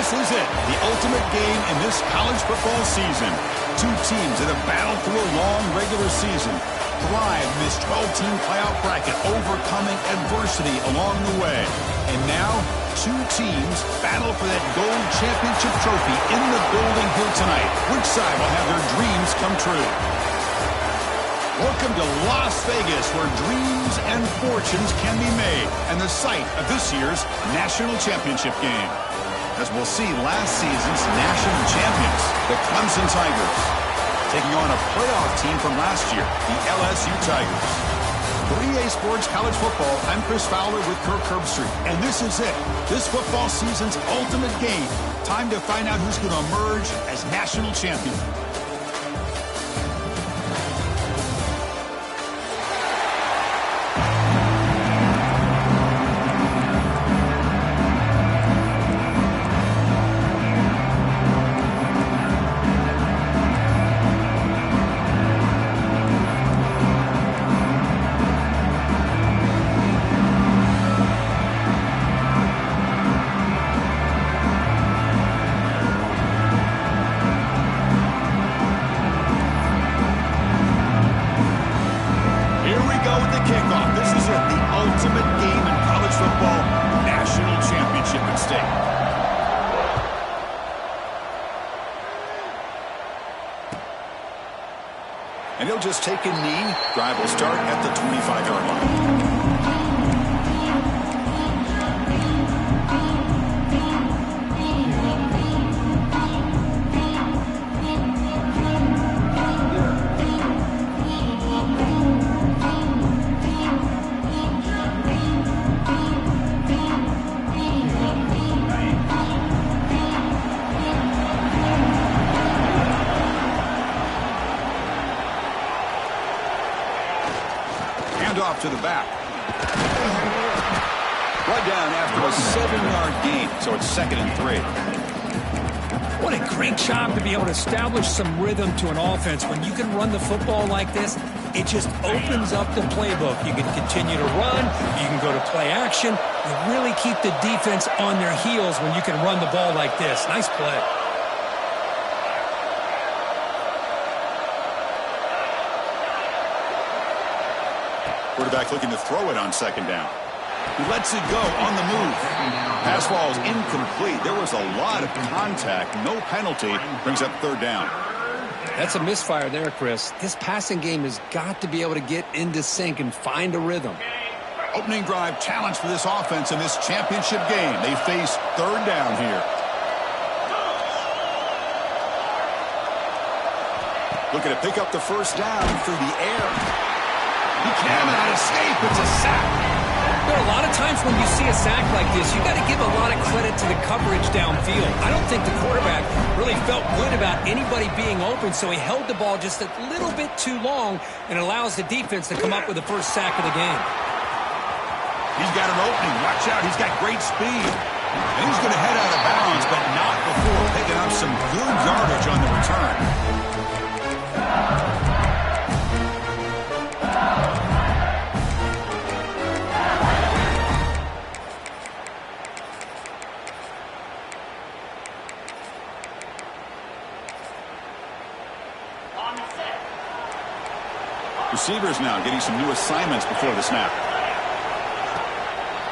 This is it, the ultimate game in this college football season. Two teams that have battled through a long regular season, thrive in this 12-team playoff bracket, overcoming adversity along the way. And now, two teams battle for that gold championship trophy in the building here tonight. Which side will have their dreams come true? Welcome to Las Vegas, where dreams and fortunes can be made, and the site of this year's national championship game. As we'll see, last season's national champions, the Clemson Tigers, taking on a playoff team from last year, the LSU Tigers. For EA Sports College Football, I'm Chris Fowler with Kirk Herbstreit, and this is it, this football season's ultimate game. Time to find out who's going to emerge as national champion. And he'll just take a knee. Drive will start at the 25-yard line. Off to the back. Right down after a 7-yard gain, so it's 2nd and 3. What a great job to be able to establish some rhythm to an offense. When you can run the football like this, it just opens up the playbook. You can continue to run. You can go to play action. You really keep the defense on their heels when you can run the ball like this. Nice play. Quarterback looking to throw it on 2nd down. He lets it go on the move. Pass ball is incomplete. There was a lot of contact. No penalty. Brings up 3rd down. That's a misfire there, Chris. This passing game has got to be able to get into sync and find a rhythm. Opening drive challenge for this offense in this championship game. They face 3rd down here. Looking to pick up the 1st down through the air. He cannot escape. It's a sack. There are a lot of times when you see a sack like this, you got to give a lot of credit to the coverage downfield. I don't think the quarterback really felt good about anybody being open, so he held the ball just a little bit too long and allows the defense to come up with the 1st sack of the game. He's got an opening. Watch out. He's got great speed. And he's going to head out of bounds, but not before picking up some good yardage on the return. Receivers now getting some new assignments before the snap.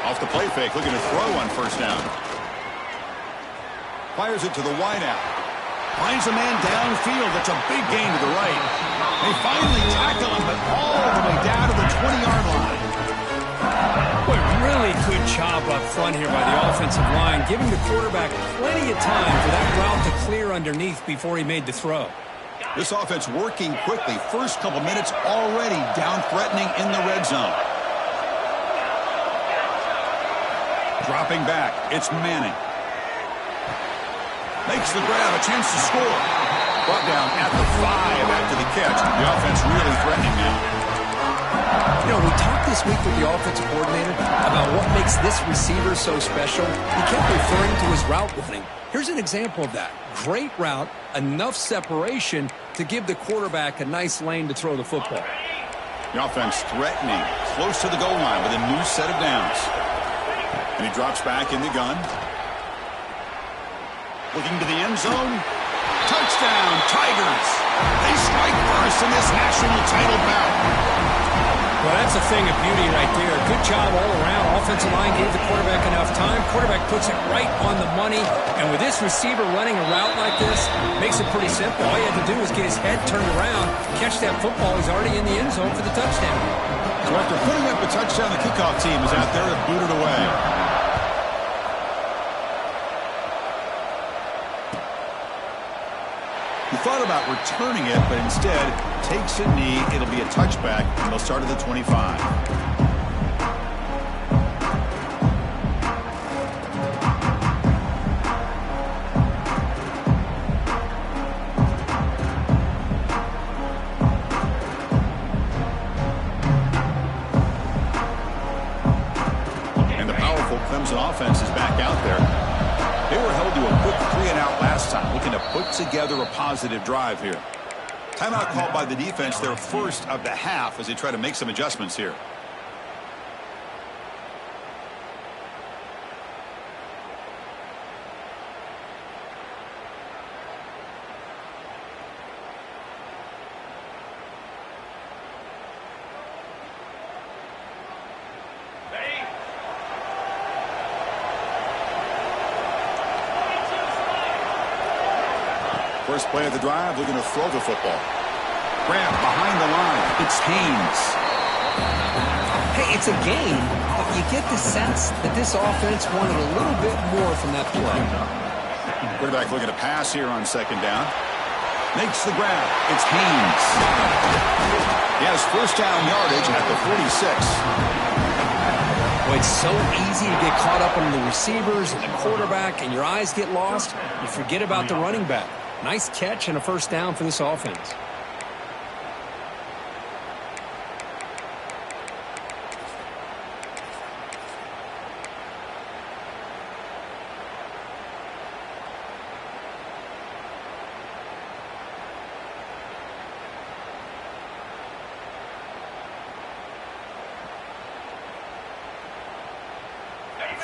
Off the play fake, looking to throw on 1st down. Fires it to the wideout. Finds a man downfield. That's a big gain to the right. They finally tackle him, but all the way down to the 20-yard line. Boy, really good job up front here by the offensive line, giving the quarterback plenty of time for that route to clear underneath before he made the throw. This offense working quickly. First couple minutes already down threatening in the red zone. Dropping back. It's Manning. Makes the grab. A chance to score. Brought down at the 5 after the catch. The offense really threatening now. You know, we talked this week with the offensive coordinator about what makes this receiver so special. He kept referring to his route running. Here's an example of that. Great route, enough separation to give the quarterback a nice lane to throw the football. The offense threatening, close to the goal line with a new set of downs. And he drops back in the gun. Looking to the end zone. Touchdown, Tigers. They strike first in this national title bout. Well, that's a thing of beauty right there. Good job all around. Offensive line gave the quarterback enough time. Quarterback puts it right on the money. And with this receiver running a route like this, makes it pretty simple. All you have to do is get his head turned around, catch that football. He's already in the end zone for the touchdown. So after putting up a touchdown, the kickoff team is out there to boot it away. He thought about returning it, but instead takes a knee. It'll be a touchback, and they'll start at the 25. And the powerful Clemson offense is back out there. They were held to a quick 3-and-out last time, looking to put together a positive drive here. Timeout called by the defense, their first of the half, as they try to make some adjustments here. First play of the drive, looking to throw the football. Grab behind the line. It's Haynes. Hey, it's a game, but you get the sense that this offense wanted a little bit more from that play. Quarterback looking to pass here on second down. Makes the grab. It's Haynes. He has first down yardage at the 46. Well, it's so easy to get caught up on the receivers and the quarterback, and your eyes get lost. You forget about the running back. Nice catch and a first down for this offense.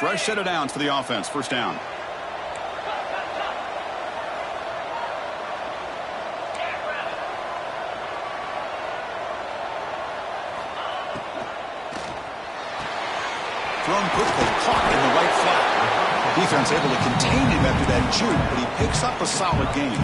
Fresh set of downs for the offense. First down. Thrown quickly, caught in the right flat. Defense able to contain him after that juke, but he picks up a solid gain.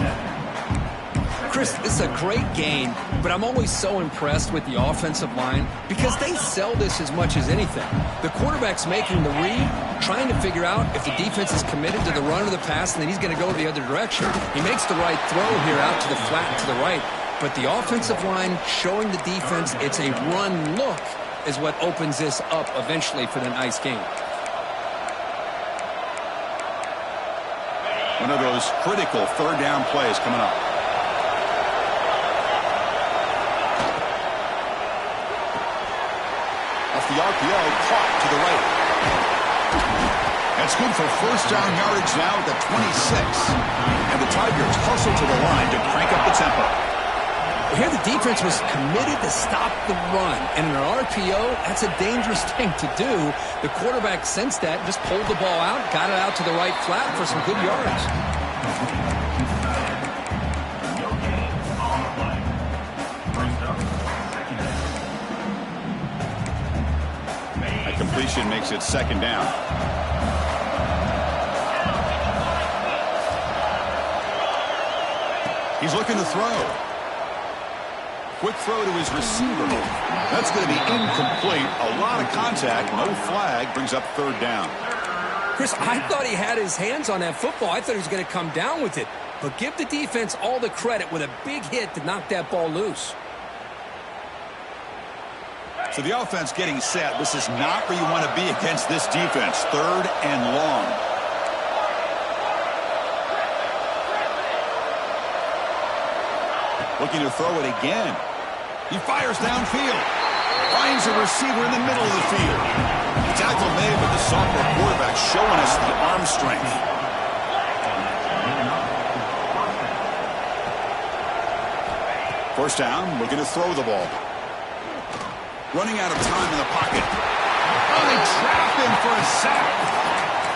Chris, this is a great game, but I'm always so impressed with the offensive line because they sell this as much as anything. The quarterback's making the read, trying to figure out if the defense is committed to the run or the pass, and then he's going to go the other direction. He makes the right throw here out to the flat and to the right, but the offensive line showing the defense it's a run look is what opens this up eventually for the nice game. One of those critical third down plays coming up. Off the RPO, caught to the right. That's good for first down yardage now at the 26. And the Tigers hustle to the line to crank up the tempo. Here the defense was committed to stop the run. And in an RPO, that's a dangerous thing to do. The quarterback sensed that, just pulled the ball out, got it out to the right flat for some good yards. That completion makes it second down. He's looking to throw. Quick throw to his receiver. That's going to be incomplete. A lot of contact. No flag. Brings up third down. Chris, I thought he had his hands on that football. I thought he was going to come down with it. But give the defense all the credit with a big hit to knock that ball loose. So the offense getting set. This is not where you want to be against this defense. Third and long. Looking to throw it again. He fires downfield. Finds a receiver in the middle of the field. Tackle made, but the sophomore quarterback showing us the arm strength. First down, looking to throw the ball. Running out of time in the pocket. Oh, they trap him for a sack.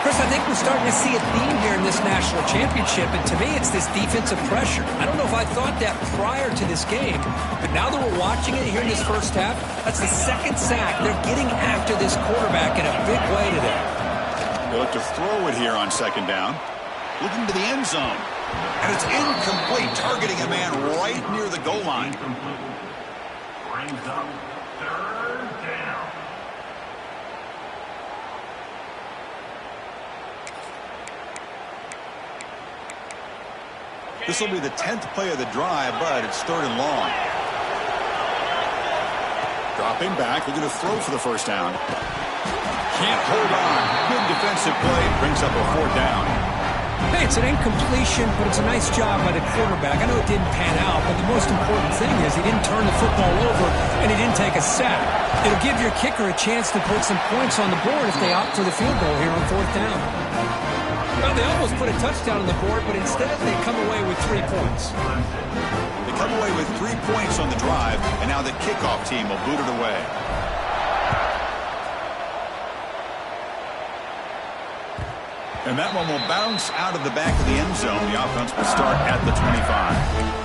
Chris, I think we're starting to see a theme here in this national championship, and to me, it's this defensive pressure. I don't know if I thought that prior to this game, but now that we're watching it here in this first half, that's the second sack. They're getting after this quarterback in a big way today. They look to throw it here on second down. Looking to the end zone. And it's incomplete, targeting a man right near the goal line. Brings up third down. This will be the 10th play of the drive, but it's third and long. Dropping back, looking to throw for the first down. Can't hold on. Good defensive play, brings up a fourth down. Hey, it's an incompletion, but it's a nice job by the quarterback. I know it didn't pan out, but the most important thing is he didn't turn the football over and he didn't take a sack. It'll give your kicker a chance to put some points on the board if they opt for the field goal here on fourth down. Well, they almost put a touchdown on the board, but instead they come away with 3 points. They come away with 3 points on the drive, and now the kickoff team will boot it away. And that one will bounce out of the back of the end zone. The offense will start at the 25.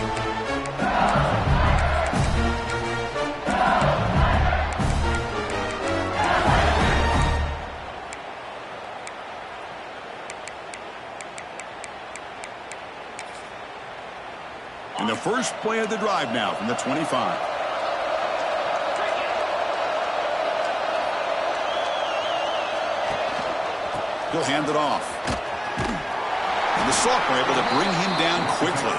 And the first play of the drive now from the 25. He'll hand it off. And the Sophomore able to bring him down quickly.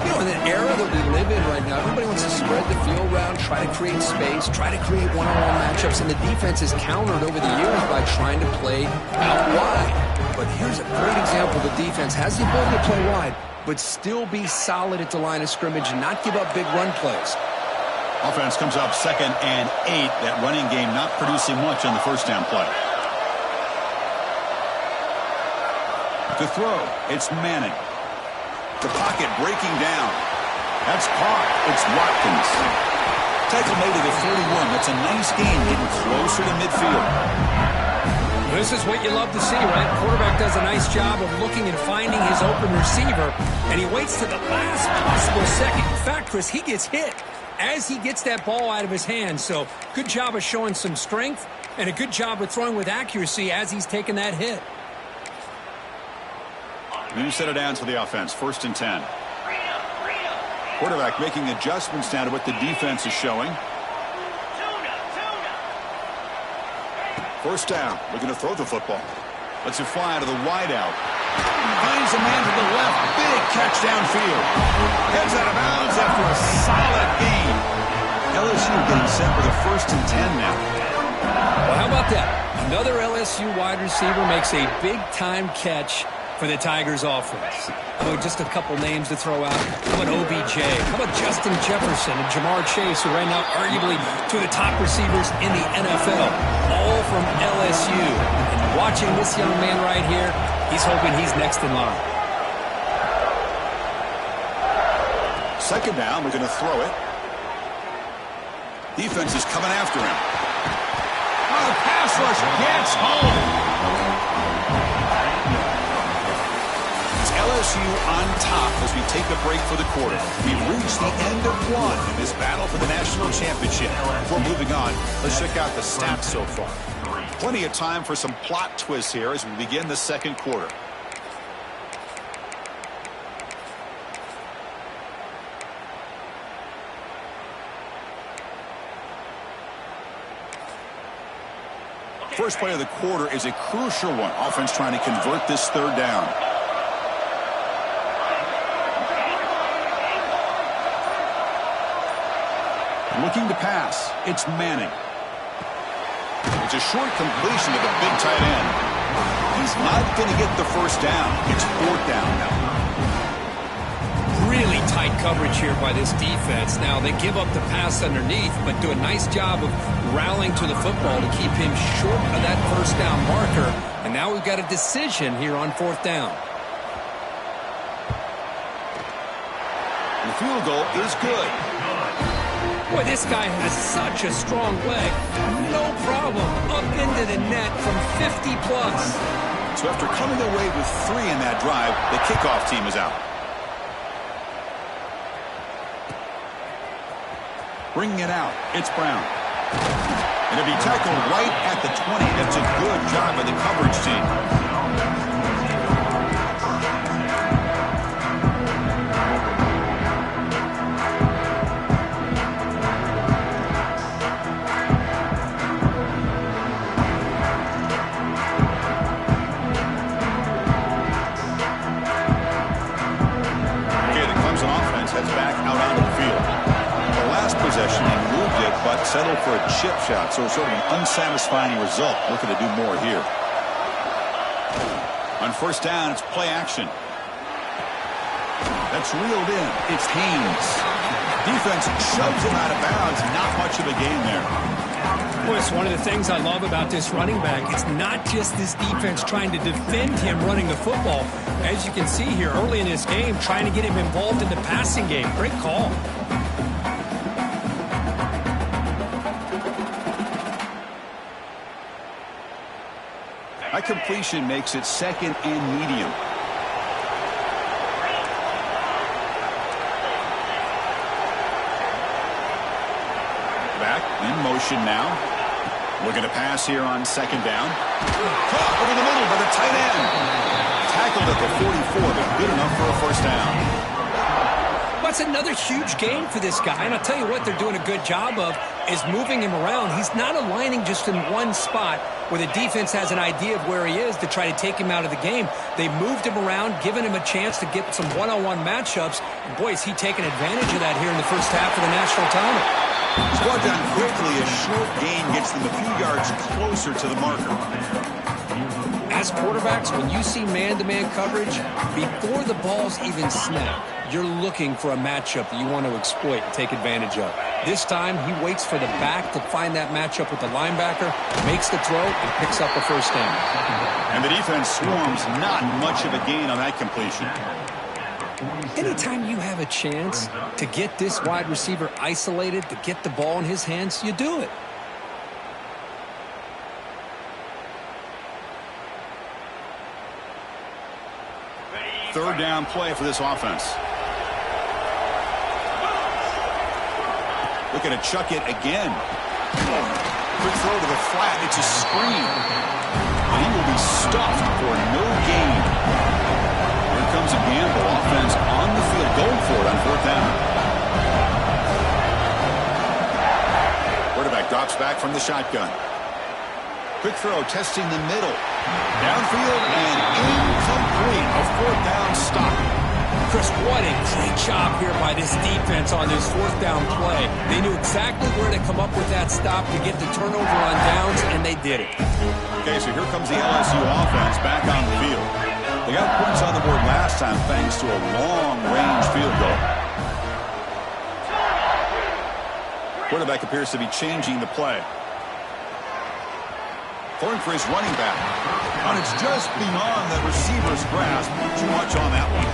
You know, in the era that we live in right now, everybody wants to spread the field around, try to create space, try to create one-on-one matchups, and the defense has countered over the years by trying to play out wide. But here's a great example. The defense has the ability to play wide, but still be solid at the line of scrimmage and not give up big run plays. Offense comes up 2nd and 8. That running game not producing much on the first down play. To throw, it's Manning. The pocket breaking down. That's caught. It's Watkins. Tackle made at the 41. That's a nice gain, getting closer to midfield. This is what you love to see, right? Quarterback does a nice job of looking and finding his open receiver, and he waits to the last possible second. In fact, Chris, he gets hit as he gets that ball out of his hands. So good job of showing some strength and a good job of throwing with accuracy as he's taking that hit. New set of downs for the offense. 1st and 10. Quarterback making adjustments now to what the defense is showing. First down. Looking to throw the football. Lets it fly to the wideout. Finds a man to the left. Big catch downfield. Heads out of bounds after a solid gain. LSU getting set for the 1st and 10 now. Well, how about that? Another LSU wide receiver makes a big-time catch for the Tigers offense. Oh, just a couple names to throw out. How about OBJ? How about Justin Jefferson and Jamar Chase, who right now arguably two of the top receivers in the NFL, all from LSU. And watching this young man right here, he's hoping he's next in line. Second down, we're going to throw it. Defense is coming after him. Oh, the pass rush gets home. LSU on top as we take a break for the quarter. We've reached the end of one in this battle for the national championship. Before moving on, let's check out the stats so far. Plenty of time for some plot twists here as we begin the second quarter. First play of the quarter is a crucial one. Offense trying to convert this third down. Looking to pass. It's Manning. It's a short completion to the big tight end. He's not going to get the first down. It's 4th down now. Really tight coverage here by this defense. Now, they give up the pass underneath, but do a nice job of rallying to the football to keep him short of that first down marker. And now we've got a decision here on 4th down. The field goal is good. Boy, this guy has such a strong leg. No problem. Up into the net from 50 plus. So after coming away with 3 in that drive, the kickoff team is out. Bringing it out, it's Brown. And it'll be tackled right at the 20. That's a good job by the coverage team. Heads back out onto the field. The last possession, he moved it, but settled for a chip shot, so sort of an unsatisfying result. Looking to do more here. On first down, it's play action. That's reeled in. It's Haynes. Defense shoves him out of bounds. Not much of a gain there. Boy, it's one of the things I love about this running back. It's not just this defense trying to defend him running the football. As you can see here early in this game, trying to get him involved in the passing game. Great call. That completion makes it 2nd and medium. Back in motion now. Looking to pass here on 2nd down. Caught over the middle by the tight end. Tackled at the 44, but good enough for a first down. That's another huge gain for this guy. And I'll tell you what they're doing a good job of is moving him around. He's not aligning just in one spot where the defense has an idea of where he is to try to take him out of the game. They moved him around, giving him a chance to get some one-on-one matchups. And boy, is he taking advantage of that here in the first half of the national title. Squad down quickly. A short gain gets them a few yards closer to the marker. As quarterbacks, when you see man-to-man coverage, before the ball's even snapped, you're looking for a matchup that you want to exploit and take advantage of. This time, he waits for the back to find that matchup with the linebacker, makes the throw, and picks up a first down. And the defense swarms. Not much of a gain on that completion. Anytime you have a chance to get this wide receiver isolated, to get the ball in his hands, you do it. Third down play for this offense. Looking to chuck it again. Quick throw to the flat. It's a screen. And he will be stuffed for no gain. Here comes a gamble. Offense on the field, going for it on 4th down. Quarterback drops back from the shotgun. Quick throw, testing the middle. Downfield and incomplete. A 4th down stop. Chris, what a great job here by this defense on this 4th down play. They knew exactly where to come up with that stop to get the turnover on downs, and they did it. Okay, so here comes the LSU offense back on the field. They got points on the board last time thanks to a long-range field goal. Quarterback appears to be changing the play. Throwing for his running back. And it's just beyond the receiver's grasp. Too much on that one.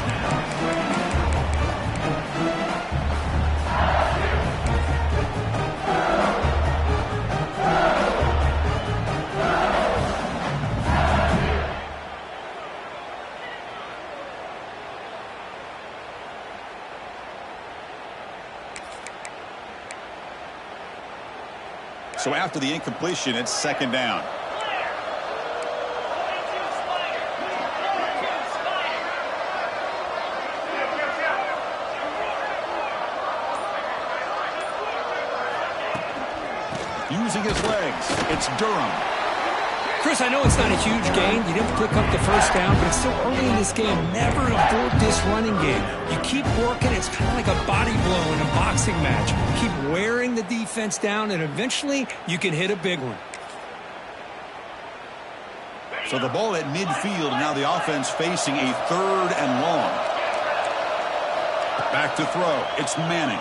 So after the incompletion, it's 2nd down. Using his legs, it's Durham. Chris, I know it's not a huge gain. You didn't pick up the first down, but it's still early in this game. Never abort this running game. You keep working. It's kind of like a body blow in a boxing match. Keep wearing the defense down, and eventually you can hit a big one. So the ball at midfield, and now the offense facing a 3rd and long. Back to throw. It's Manning.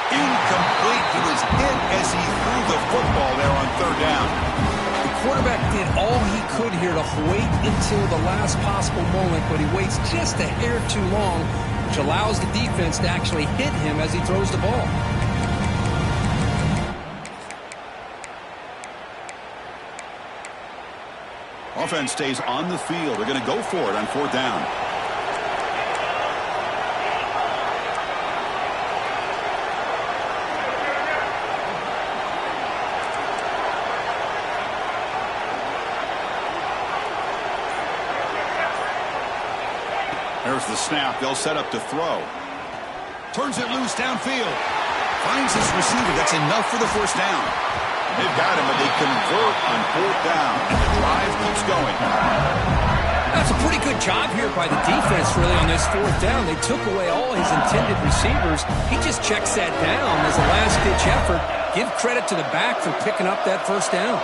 Incomplete. He was hit as he threw the football there on 3rd down. The quarterback did all he could here to wait until the last possible moment, but he waits just a hair too long, which allows the defense to actually hit him as he throws the ball. Offense stays on the field. They're going to go for it on 4th down. There's the snap. They'll set up to throw. Turns it loose downfield. Finds his receiver. That's enough for the 1st down. They've got him, but they convert on 4th down, and the drive keeps going. That's a pretty good job here by the defense, really, on this 4th down. They took away all his intended receivers. He just checks that down as a last-ditch effort. Give credit to the back for picking up that 1st down.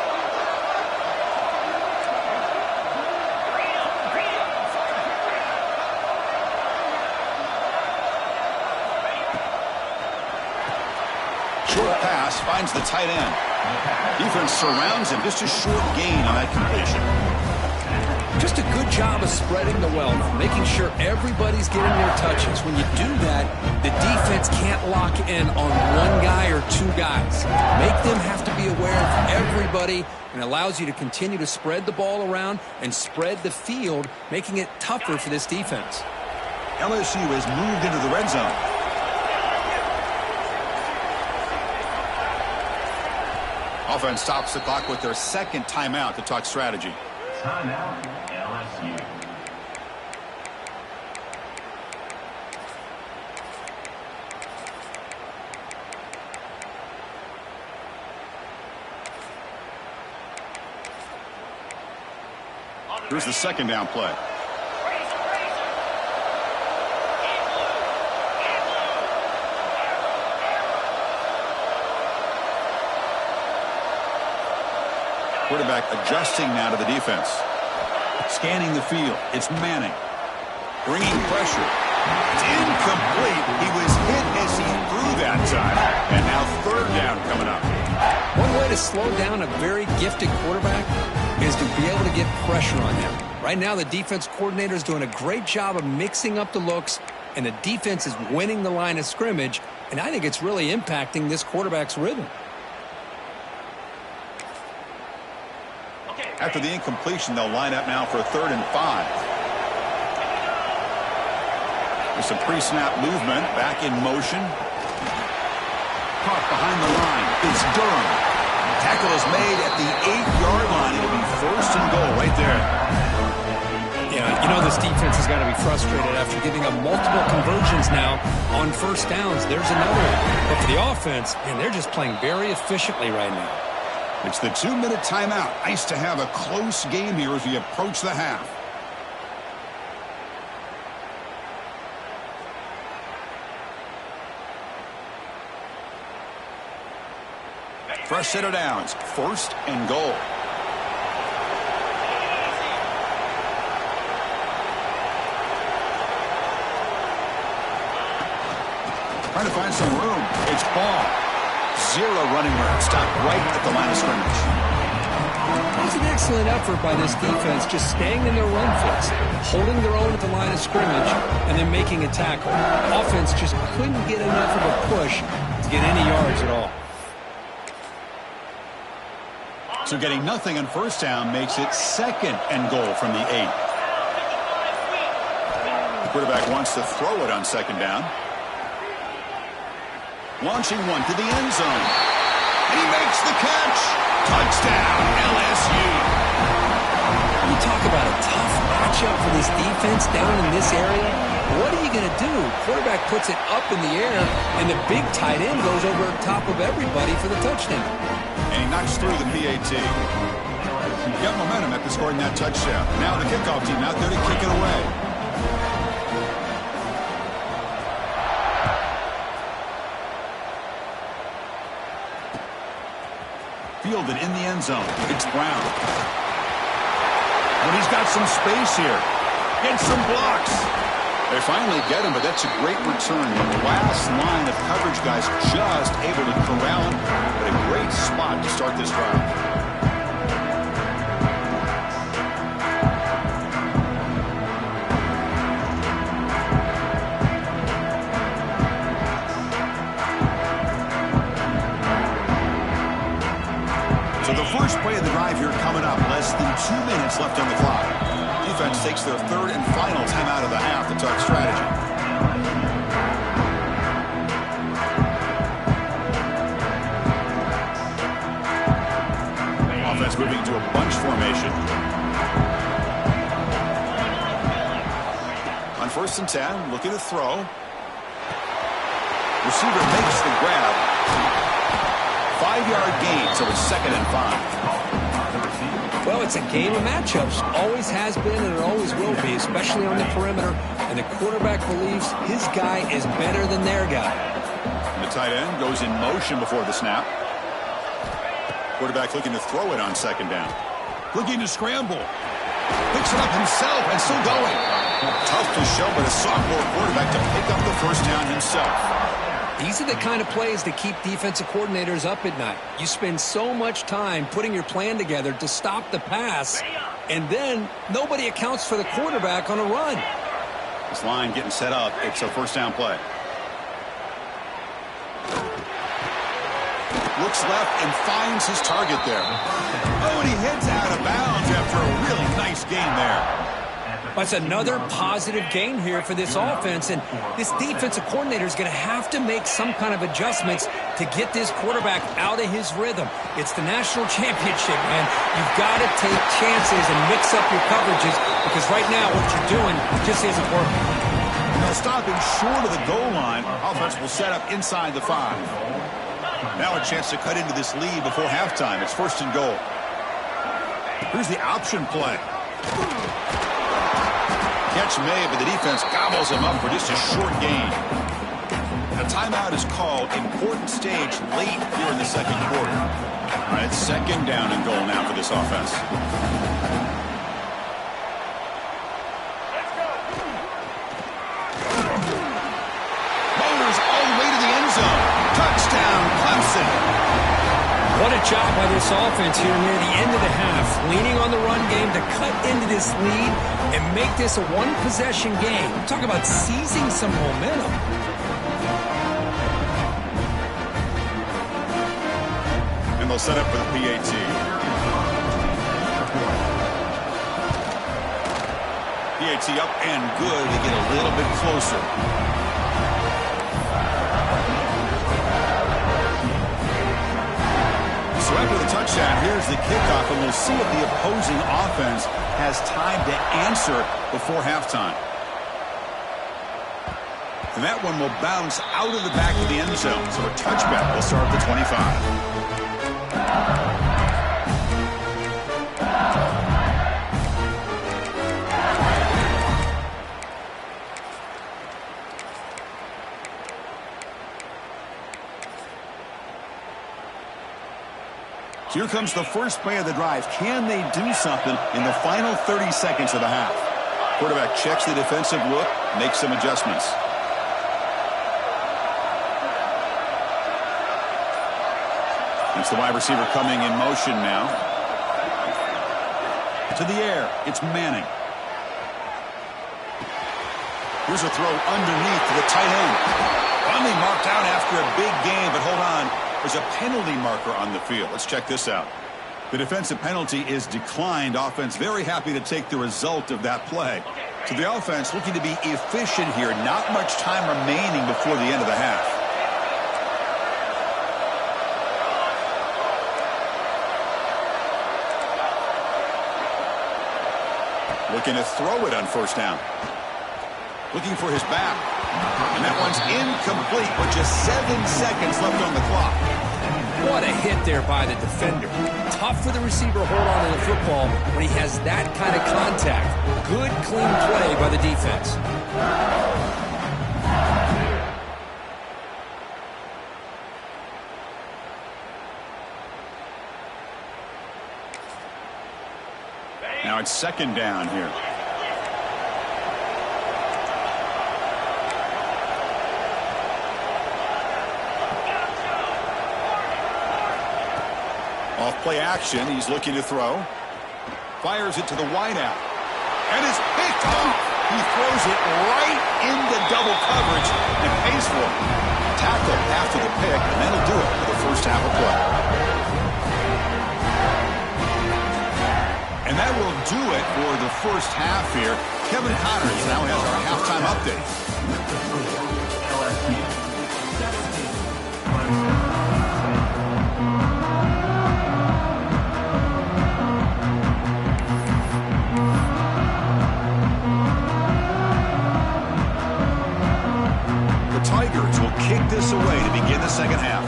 Short pass finds the tight end. Defense surrounds him. Just a short gain on that completion. Just a good job of spreading the wealth, making sure everybody's getting their touches. When you do that, the defense can't lock in on one guy or 2 guys. Make them have to be aware of everybody, and allows you to continue to spread the ball around and spread the field, making it tougher for this defense. LSU has moved into the red zone. Offense stops the clock with their 2nd timeout to talk strategy. Timeout, LSU. Here's the 2nd down play. Quarterback adjusting now to the defense. Scanning the field. It's Manning. Bringing pressure. It's incomplete. He was hit as he threw that time. And now 3rd down coming up. One way to slow down a very gifted quarterback is to be able to get pressure on him. Right now, the defense coordinator is doing a great job of mixing up the looks, and the defense is winning the line of scrimmage, and I think it's really impacting this quarterback's rhythm. After the incompletion, they'll line up now for a 3rd and 5. With some pre-snap movement, back in motion. Caught behind the line. It's Durham. Tackle is made at the 8-yard line. It'll be 1st and goal right there. Yeah, you know this defense has got to be frustrated after giving up multiple conversions now on 1st downs. There's another one. But for the offense, man, they're just playing very efficiently right now. It's the 2-minute timeout. Nice to have a close game here as we approach the half. Fresh set of downs. 1st and goal. Trying to find some room. It's Ball. 0 running room. Stopped right at the line of scrimmage. That's an excellent effort by this defense, just staying in their run fits, holding their own at the line of scrimmage, and then making a tackle. Offense just couldn't get enough of a push to get any yards at all. So getting nothing on 1st down makes it 2nd and goal from the 8. The quarterback wants to throw it on 2nd down. Launching one to the end zone. And he makes the catch. Touchdown, LSU. You talk about a tough matchup for this defense down in this area. What are you going to do? Quarterback puts it up in the air, and the big tight end goes over top of everybody for the touchdown. And he knocks through the PAT. Got momentum after scoring that touchdown. Now the kickoff team out there to kick it away. Fielded in the end zone. It's Brown. And he's got some space here. Gets some blocks. They finally get him, but that's a great return. The last line of coverage guys just able to corral him. But a great spot to start this drive. first play of the drive here coming up. Less than 2 minutes left on the clock. Defense takes their third and final timeout of the half to talk strategy. Offense moving to a bunch formation. On 1st and 10, looking to throw. Receiver makes the grab. 5-yard gain, so it's 2nd and 5. Well, it's a game of matchups. Always has been and it always will be, especially on the perimeter. And the quarterback believes his guy is better than their guy. And the tight end goes in motion before the snap. Quarterback looking to throw it on 2nd down. Looking to scramble. Picks it up himself and still going. Tough to show, but a sophomore quarterback to pick up the first down himself. These are the kind of plays that keep defensive coordinators up at night. You spend so much time putting your plan together to stop the pass, and then nobody accounts for the quarterback on a run. This line getting set up. It's a first down play. Looks left and finds his target there. Oh, and he heads out of bounds after a really nice gain there. That's another positive gain here for this offense, and this defensive coordinator is going to have to make some kind of adjustments to get this quarterback out of his rhythm. It's the national championship, man. You've got to take chances and mix up your coverages because right now what you're doing just isn't working. Now stopping short of the goal line, offense will set up inside the 5. Now a chance to cut into this lead before halftime. It's 1st and goal. Here's the option play. Catch made, but the defense gobbles him up for just a short gain. A timeout is called. Important stage late here in the 2nd quarter. All right, 2nd down and goal now for this offense. Motors all the way to the end zone. Touchdown, Clemson. What a job by this offense here near the end of the half, leaning on the run game to cut into this lead and make this a one-possession game. Talk about seizing some momentum. And they'll set up for the PAT. PAT up and good. They get a little bit closer. So after the touchdown, here's the kickoff, and we'll see if the opposing offense has time to answer before halftime. And that one will bounce out of the back of the end zone. So a touchback will start at the 25. Here comes the first play of the drive. Can they do something in the final 30 seconds of the half? Quarterback checks the defensive look, makes some adjustments. It's the wide receiver coming in motion now. To the air, it's Manning. Here's a throw underneath to the tight end. Finally marked out after a big gain, but hold on. There's a penalty marker on the field. Let's check this out. The defensive penalty is declined. Offense very happy to take the result of that play. So the offense looking to be efficient here. Not much time remaining before the end of the half. Looking to throw it on 1st down. Looking for his back. And that one's incomplete with just 7 seconds left on the clock. What a hit there by the defender. Tough for the receiver to hold on to the football when he has that kind of contact. Good, clean play by the defense. Now it's 2nd down here. Off play action, he's looking to throw. Fires it to the wideout. And it's picked off. He throws it right into double coverage and pays for it. Tackle after the pick, and that'll do it for the first half of play. first half here. Kevin Connors now has our halftime update. LSU 17. The Tigers will kick this away to begin the second half.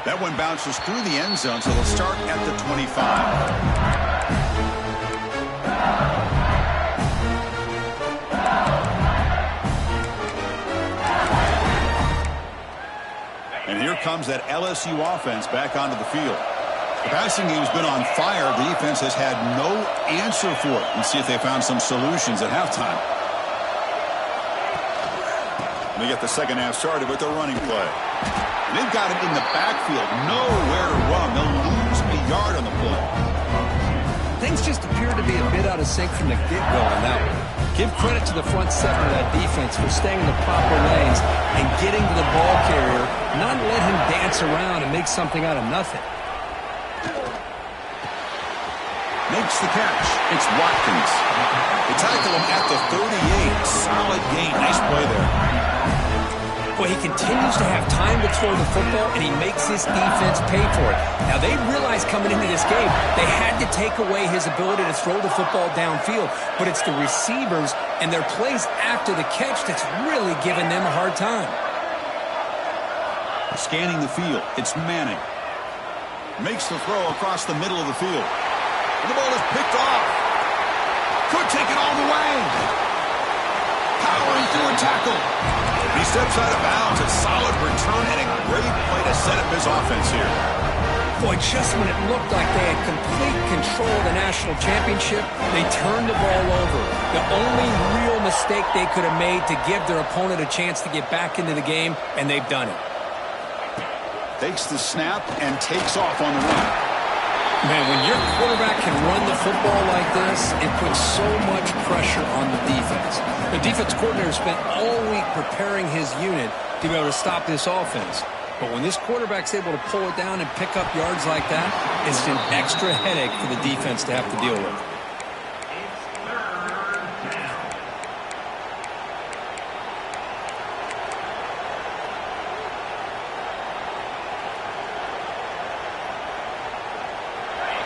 That one bounces through the end zone, so they'll start at the 25. And here comes that LSU offense back onto the field. The passing game's been on fire. The defense has had no answer for it. Let's see if they found some solutions at halftime. They get the second half started with the running play. They've got him in the backfield. Nowhere to run. They'll lose a yard on the play. Things just appear to be a bit out of sync from the get-go on that one. Give credit to the front seven of that defense for staying in the proper lanes and getting to the ball carrier, not let him dance around and make something out of nothing. Makes the catch. It's Watkins. They tackle him at the 38. Solid gain. Nice play there. Boy, he continues to have time to throw the football, and he makes his defense pay for it. Now, they realized coming into this game they had to take away his ability to throw the football downfield, but it's the receivers and their plays after the catch that's really giving them a hard time. Scanning the field. It's Manning. Makes the throw across the middle of the field. And the ball is picked off. Could take it all the way. Powering through a tackle. He steps out of bounds. A solid return and a great play to set up his offense here. Boy, just when it looked like they had complete control of the national championship, they turned the ball over. The only real mistake they could have made to give their opponent a chance to get back into the game, and they've done it. Takes the snap and takes off on the run. Man, when your quarterback can run the football like this, it puts so much pressure on the defense. The defense coordinator spent all week preparing his unit to be able to stop this offense. But when this quarterback's able to pull it down and pick up yards like that, it's an extra headache for the defense to have to deal with.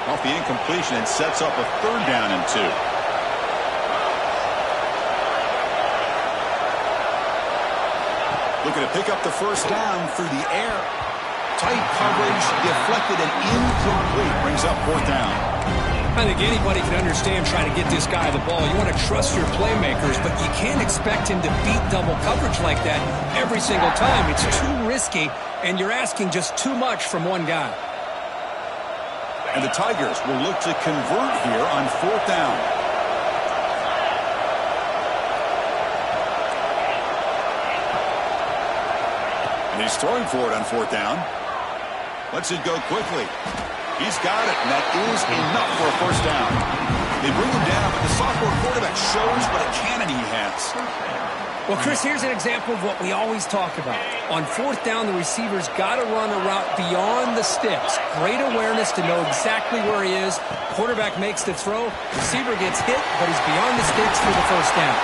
Off the incompletion, and sets up a 3rd down and 2. Looking to pick up the first down through the air. Tight coverage, deflected and incomplete. Brings up 4th down. I think anybody can understand trying to get this guy the ball. You want to trust your playmakers, but you can't expect him to beat double coverage like that every single time. It's too risky, and you're asking just too much from one guy. And the Tigers will look to convert here on 4th down. And he's throwing for it on 4th down. Lets it go quickly. He's got it, and that is enough for a first down. They bring him down, but the sophomore quarterback shows what a cannon he has. Well, Chris, here's an example of what we always talk about. On 4th down, the receiver's got to run a route beyond the sticks. Great awareness to know exactly where he is. Quarterback makes the throw. Receiver gets hit, but he's beyond the sticks for the first down.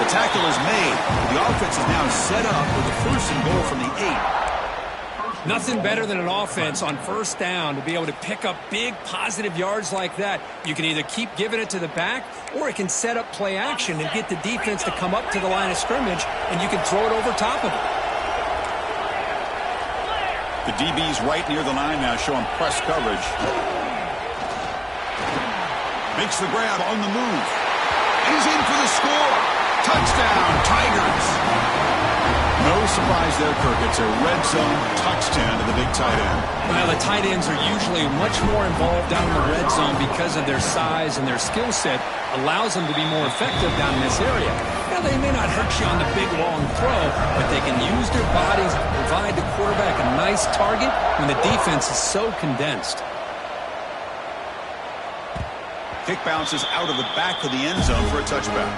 The tackle is made. The offense is now set up with a 1st and goal from the 8. Nothing better than an offense on 1st down to be able to pick up big positive yards like that. You can either keep giving it to the back, or it can set up play action and get the defense to come up to the line of scrimmage, and you can throw it over top of it. The DB's right near the line now, showing press coverage. Makes the grab on the move. And he's in for the score. Touchdown, Tigers. No surprise there, Kirk. It's a red zone touchdown to the big tight end. Well, the tight ends are usually much more involved down in the red zone because of their size, and their skill set allows them to be more effective down in this area. Now, they may not hurt you on the big, long throw, but they can use their bodies to provide the quarterback a nice target when the defense is so condensed. Kick bounces out of the back of the end zone for a touchback.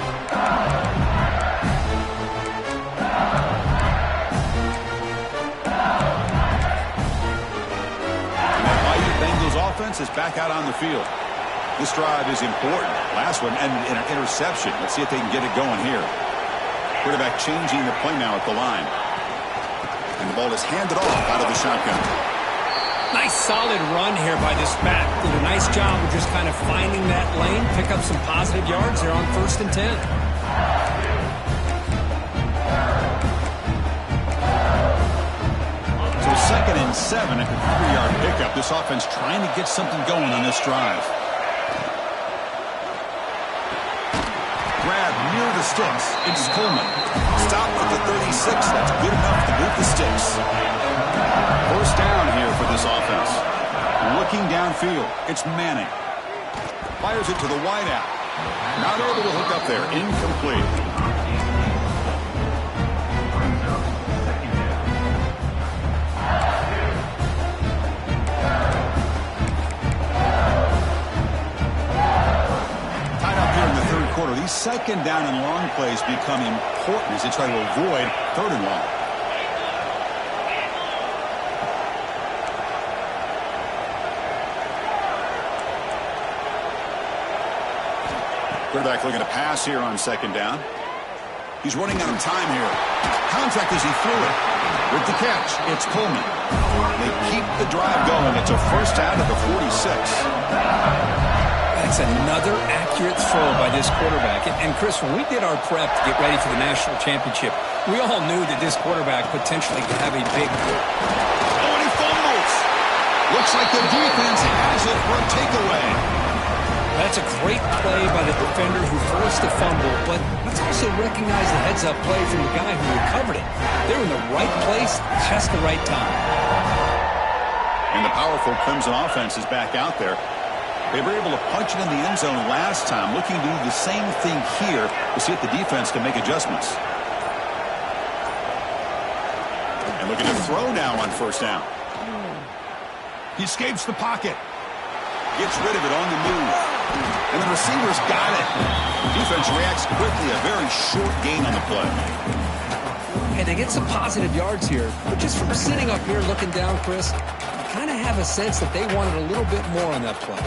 back out on the field. This drive is important. Last one and an interception. Let's see if they can get it going here. Quarterback changing the play now at the line. And the ball is handed off out of the shotgun. Nice solid run here by this back. Did a nice job of just kind of finding that lane, pick up some positive yards there on 1st and 10. So 2nd and 7 at the 3-yard pickup. This offense trying to get something going on this drive. Grab near the sticks. It's Coleman. Stop at the 36. That's good enough to move the sticks. 1st down here for this offense. Looking downfield. It's Manning. Fires it to the wideout. Not able to hook up there. Incomplete. These 2nd down and long plays become important as they try to avoid 3rd and long. Quarterback looking to pass here on 2nd down. He's running out of time here. Contact as he threw it. With the catch, it's Coleman. They keep the drive going. It's a 1st down at the 46. That's another accurate throw by this quarterback. And Chris, when we did our prep to get ready for the national championship, we all knew that this quarterback potentially could have a big... Oh, and he fumbles. Looks like the defense has it for a takeaway. That's a great play by the defender who forced the fumble, but let's also recognize the heads-up play from the guy who recovered it. They were in the right place, just the right time. And the powerful Clemson offense is back out there. They were able to punch it in the end zone last time, looking to do the same thing here to see if the defense can make adjustments. And looking to throw now on 1st down. He escapes the pocket. Gets rid of it on the move. And the receiver's got it. The defense reacts quickly. A very short gain on the play. And they get some positive yards here, but just from sitting up here looking down, Chris, I kind of have a sense that they wanted a little bit more on that play.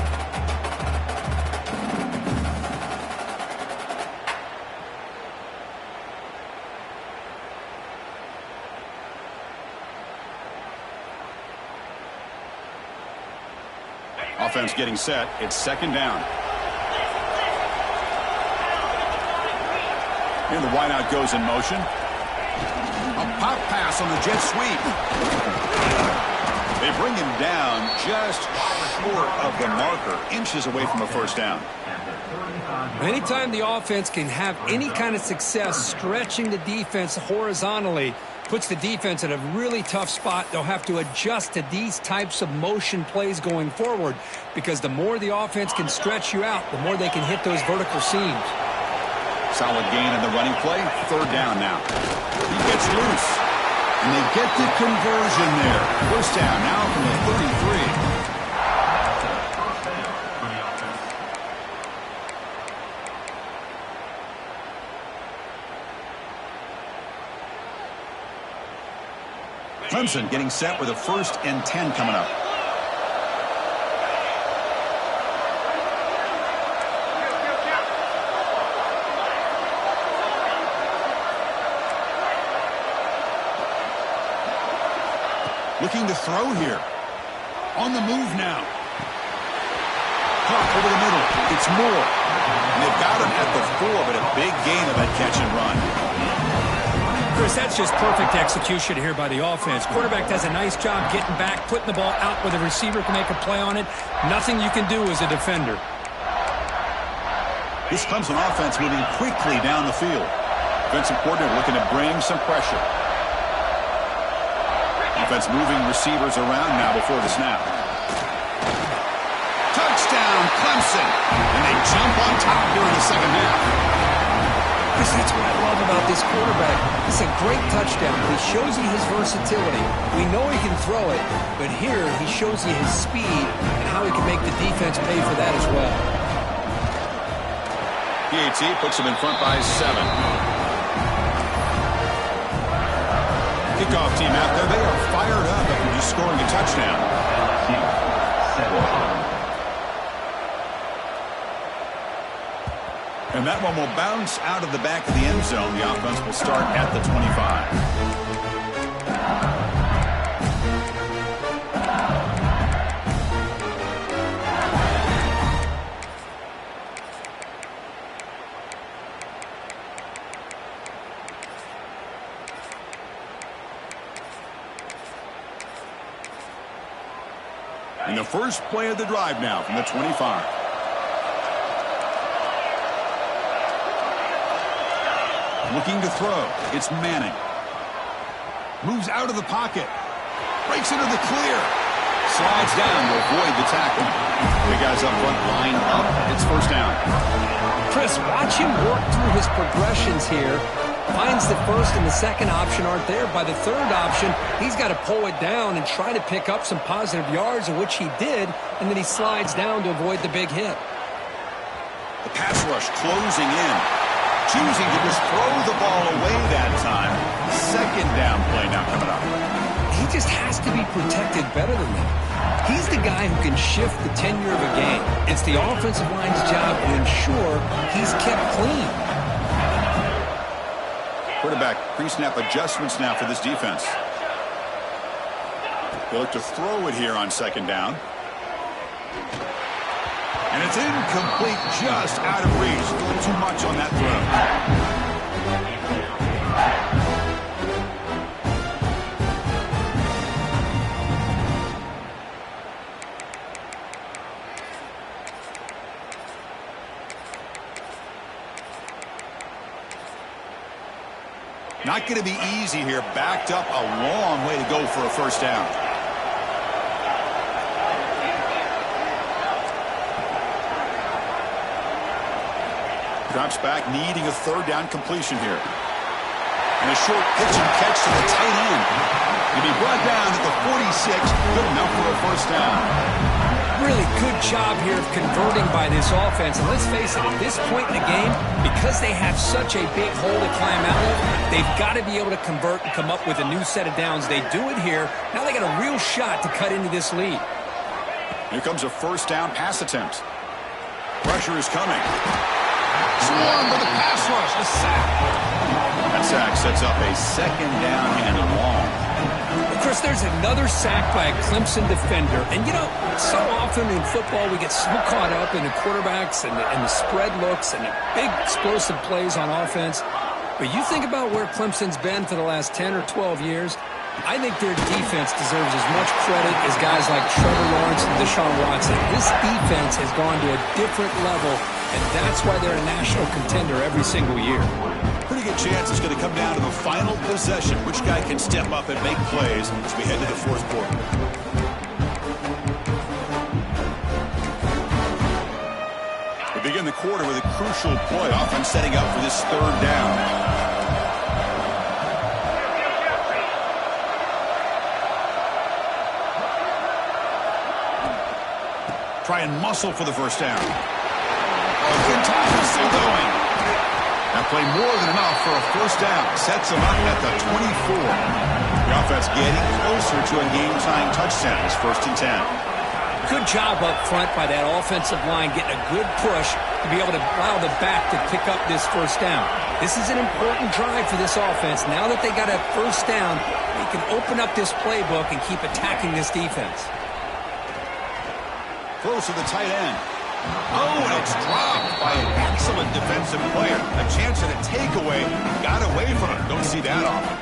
Offense getting set. It's 2nd down. And the wideout goes in motion. A pop pass on the jet sweep. They bring him down just short of the marker, inches away from a 1st down. Anytime the offense can have any kind of success stretching the defense horizontally, puts the defense in a really tough spot. They'll have to adjust to these types of motion plays going forward, because the more the offense can stretch you out, the more they can hit those vertical seams. Solid gain in the running play. 3rd down now. He gets loose. And they get the conversion there. 1st down now from the 33. Clemson getting set with a 1st and 10 coming up. Looking to throw here. On the move now. Pop over the middle. It's Moore. And they've got him at the 4, but a big gain of that catch and run. Chris, that's just perfect execution here by the offense. Quarterback does a nice job getting back, putting the ball out where the receiver can make a play on it. Nothing you can do as a defender. This Clemson offense moving quickly down the field. Defensive coordinator looking to bring some pressure. Offense moving receivers around now before the snap. Touchdown, Clemson! And they jump on top here in the 2nd half. Chris, that's what I love about this quarterback. It's a great touchdown. He shows you his versatility. We know he can throw it, but here he shows you his speed and how he can make the defense pay for that as well. PAT puts him in front by 7. Kickoff team out there. They are fired up after just scoring a touchdown. And that one will bounce out of the back of the end zone. The offense will start at the 25. And the first play of the drive now from the 25. Looking to throw. It's Manning. Moves out of the pocket. Breaks into the clear. Slides down to avoid the tackle. The guys up front line up. It's first down. Chris, watch him work through his progressions here. Finds the first and the second option aren't there. By the third option, he's got to pull it down and try to pick up some positive yards, of which he did, and then he slides down to avoid the big hit. The pass rush closing in. Choosing to just throw the ball away that time. Second down play now coming up. He just has to be protected better than that. He's the guy who can shift the tenure of a game. It's the offensive line's job to ensure he's kept clean. Quarterback pre-snap adjustments now for this defense. They look to throw it here on second down. And it's incomplete, just out of reach. A little too much on that throw. Not going to be easy here. Backed up a long way to go for a first down. Drops back, needing a third down completion here. And a short pitch and catch to the tight end. To be brought down at the 46. Good enough for a first down. Really good job here of converting by this offense. And let's face it, at this point in the game, because they have such a big hole to climb out of, they've got to be able to convert and come up with a new set of downs. They do it here. Now they got a real shot to cut into this lead. Here comes a first down pass attempt. Pressure is coming. Swarm with a pass rush. A sack. That sack sets up a second down and long. Of course, there's another sack by a Clemson defender. And, you know, so often in football we get so caught up in the quarterbacks and the spread looks and the big explosive plays on offense. But you think about where Clemson's been for the last 10 or 12 years, I think their defense deserves as much credit as guys like Trevor Lawrence and Deshaun Watson. This defense has gone to a different level, and that's why they're a national contender every single year. Pretty good chance it's going to come down to the final possession. Which guy can step up and make plays as we head to the fourth quarter. We begin the quarter with a crucial play. Offense setting up for this third down. Try and muscle for the first down. Good time, still going. That play more than enough for a first down. Sets him up at the 24. The offense getting closer to a game-tying touchdown. It's 1st and 10. Good job up front by that offensive line, getting a good push to be able to allow the back to pick up this first down. This is an important drive for this offense. Now that they got a first down, they can open up this playbook and keep attacking this defense. Close to the tight end. Oh, and it's dropped by an excellent defensive player. A chance at a takeaway. Got away from him. Don't see that often.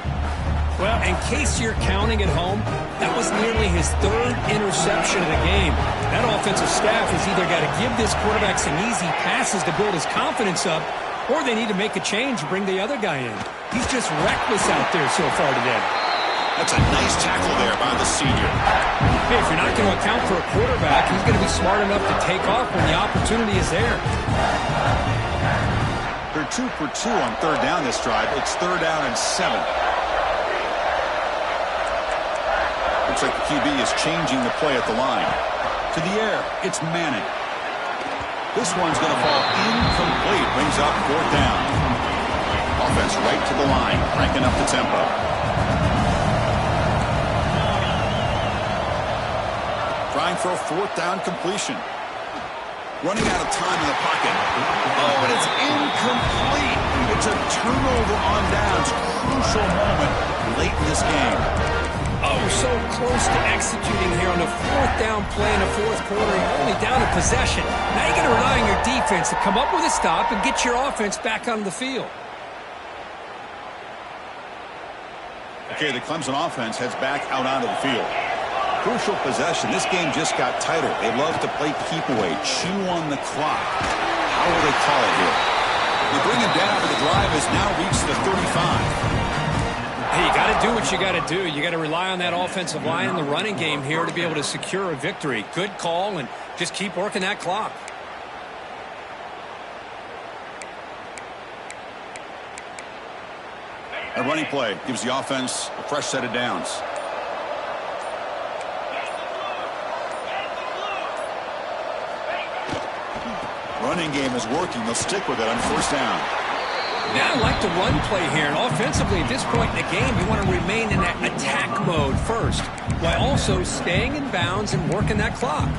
Well, in case you're counting at home, that was nearly his third interception of the game. That offensive staff has either got to give this quarterback some easy passes to build his confidence up, or they need to make a change and bring the other guy in. He's just reckless out there so far today. That's a nice tackle there by the senior. Hey, if you're not going to account for a quarterback, he's going to be smart enough to take off when the opportunity is there. They're 2 for 2 on third down this drive. It's 3rd down and 7. Looks like the QB is changing the play at the line. To the air, it's Manning. This one's going to fall incomplete. Brings up 4th down. Offense right to the line, cranking up the tempo. Trying for a 4th down completion. Running out of time in the pocket. Oh, and it's incomplete. It's a turnover on downs. Crucial moment late in this game. Oh, so close to executing here on a fourth down play in the fourth quarter. You're only down a possession. Now you're going to rely on your defense to come up with a stop and get your offense back on the field. Okay, the Clemson offense heads back out onto the field. Crucial possession. This game just got tighter. They love to play keep away, chew on the clock. How will they call it here? They bring him down, but the drive has now reached the 35. Hey, you got to do what you got to do. You got to rely on that offensive line in the running game here to be able to secure a victory. Good call, and just keep working that clock. A running play gives the offense a fresh set of downs. Running game is working. They'll stick with it on first down. Now I like the run play here, and offensively at this point in the game, you want to remain in that attack mode first, while also staying in bounds and working that clock.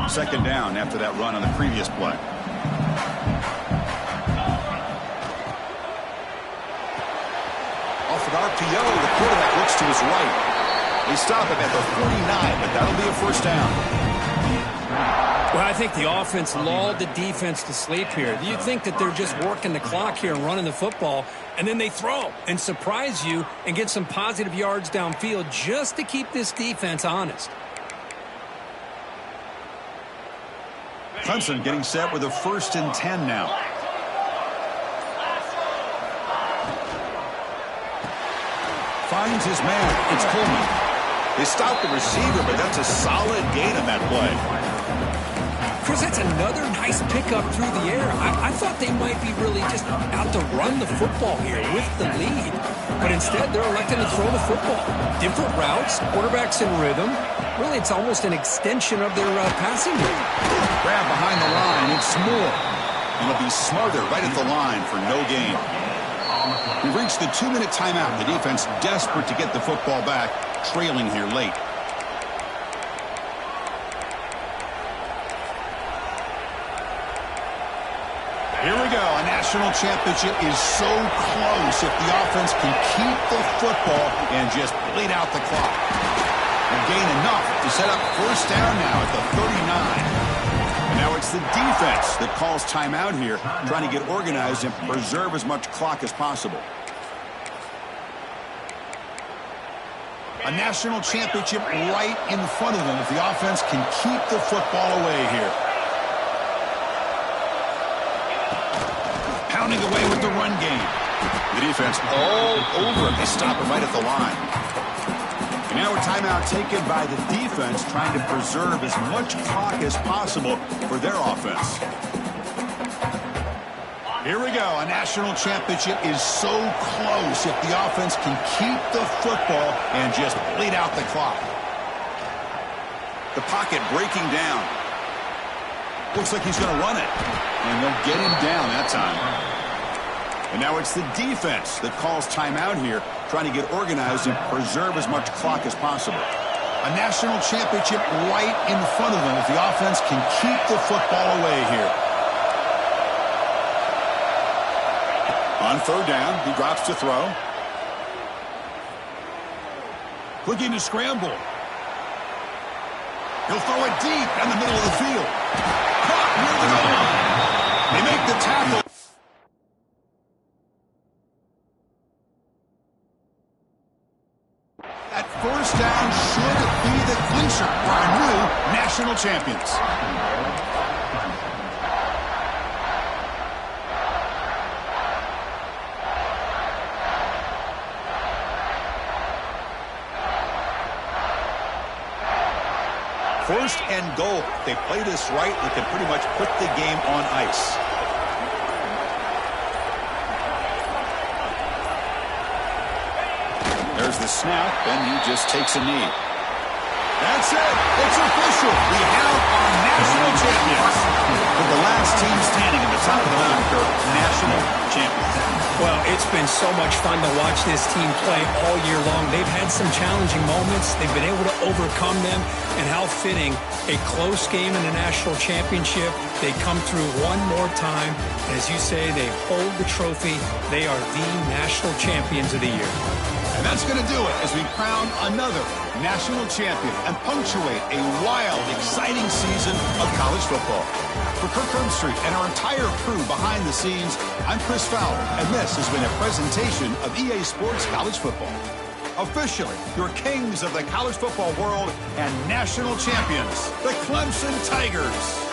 Second down after that run on the previous play. Off an RPO, the quarterback looks to his right. They stop him at the 49, but that'll be a first down. Well, I think the offense lulled the defense to sleep here. You think that they're just working the clock here and running the football, and then they throw and surprise you and get some positive yards downfield just to keep this defense honest. Clemson getting set with a 1st and 10 now. Finds his man. It's Coleman. They stop the receiver, but that's a solid gain on that play. Chris, that's another nice pickup through the air. I thought they might be really just out to run the football here with the lead. But instead, they're electing to throw the football. Different routes, quarterbacks in rhythm. Really, it's almost an extension of their passing game. Grab behind the line. It's Moore. And it'll be Smarter right at the line for no gain. We've reached the 2-minute timeout. The defense desperate to get the football back, trailing here late. Here we go. A national championship is so close if the offense can keep the football and just bleed out the clock. And gain enough to set up first down now at the 39. And now it's the defense that calls timeout here, trying to get organized and preserve as much clock as possible. A national championship right in front of them if the offense can keep the football away here. Pounding away with the run game. The defense all over him. They stop him right at the line. And now a timeout taken by the defense, trying to preserve as much clock as possible for their offense. Here we go. A national championship is so close if the offense can keep the football and just bleed out the clock. The pocket breaking down. Looks like he's going to run it. And they'll get him down that time. And now it's the defense that calls timeout here, trying to get organized and preserve as much clock as possible. A national championship right in front of them if the offense can keep the football away here. On third down, he drops to throw. Looking to scramble. He'll throw it deep in the middle of the field. Caught near the goal line. They make the tackle. That first down should be the clincher for our new national champions. First and goal. They play this right, they can pretty much put the game on ice. They're There's the snap, and he just takes a knee. That's it. It's official. We have our national champions. With the last team standing at the top of the mountain, Kirk, national champions. Well, it's been so much fun to watch this team play all year long. They've had some challenging moments. They've been able to overcome them. And how fitting, a close game in the national championship. They come through one more time. As you say, they hold the trophy. They are the national champions of the year. And that's going to do it as we crown another national champion and punctuate a wild, exciting season of college football. For Kirk Herbstreit and our entire crew behind the scenes, I'm Chris Fowler, and this has been a presentation of EA Sports College Football. Officially, your kings of the college football world and national champions, the Clemson Tigers.